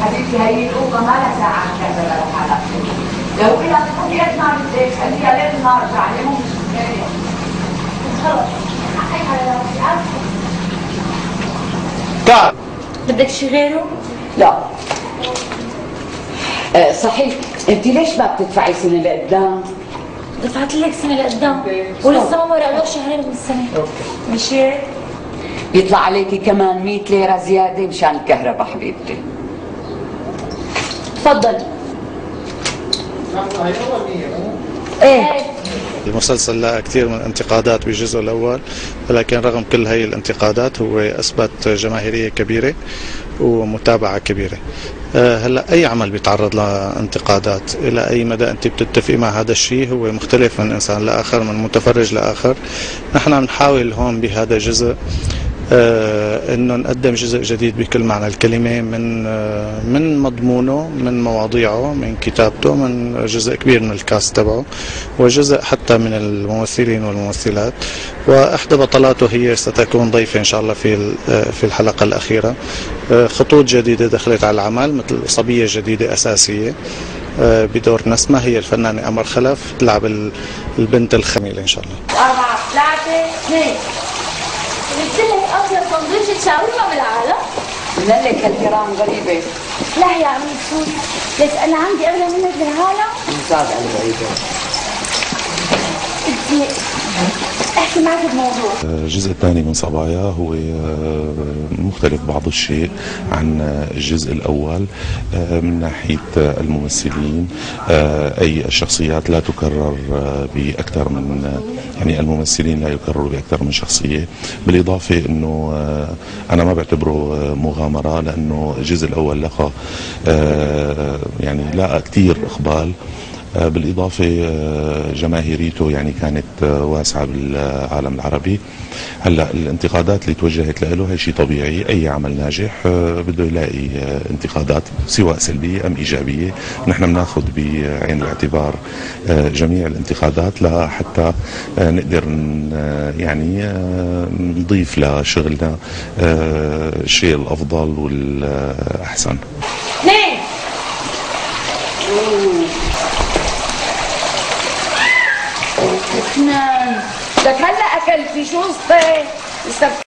حبيبتي هي القوة ما لها ساعة كذا لحالها. لو إلها تحطي قد ما بدك خليها لين ما أرجع عليهم خلص. تعال. بدك شي غيره؟ لا. صحيح، أنت ليش ما بتدفعي سنة لقدام؟ دفعت لك سنة لقدام ولسه ما مرق له شهرين من السنة. مش هيك؟ يطلع عليكي كمان 100 ليرة زيادة مشان الكهرباء حبيبتي. تفضل. ايه. المسلسل لها كثير من الانتقادات بالجزء الأول، ولكن رغم كل هي الانتقادات هو أثبت جماهيرية كبيرة ومتابعة كبيرة. هلا أي عمل بيتعرض لانتقادات، إلى أي مدى أنت بتتفقي مع هذا الشيء هو مختلف من إنسان لآخر، من متفرج لآخر. نحن بنحاول هون بهذا الجزء انه نقدم جزء جديد بكل معنى الكلمه، من مضمونه، من مواضيعه، من كتابته، من جزء كبير من الكاست تبعه، وجزء حتى من الممثلين والممثلات. واحدى بطلاته هي ستكون ضيفه ان شاء الله في الحلقه الاخيره. خطوط جديده دخلت على العمل، مثل صبيه جديده اساسيه بدور نسمه، هي الفنانه قمر خلف، تلعب البنت الخميله ان شاء الله. 4 3 2. قلت لك اطيب سندويشة شاورما بالعالم. لك هالكرام غريبة. لا يا عمي سوري، بس انا عندي اغلى منك بالعالم. ممتاز على بعيدة. بدي احكي معك بموضوع. الجزء الثاني من صبايا هو مختلف بعض الشيء عن الجزء الأول من ناحية الممثلين. أي الشخصيات لا تكرر بأكثر من، يعني الممثلين لا يكرروا بأكثر من شخصية. بالإضافة أنه أنا ما بعتبره مغامرة، لأنه الجزء الأول لقى يعني لاقى كثير إقبال. بالإضافة جماهيريته يعني كانت واسعة بالعالم العربي. هلا الانتقادات اللي توجهت له هي شيء طبيعي، أي عمل ناجح بده يلاقي انتقادات سواء سلبية أم إيجابية. نحن بناخذ بعين الاعتبار جميع الانتقادات لحتى نقدر يعني نضيف لشغلنا الشيء الأفضل والأحسن. لك هلا اكلتي شو قصتي؟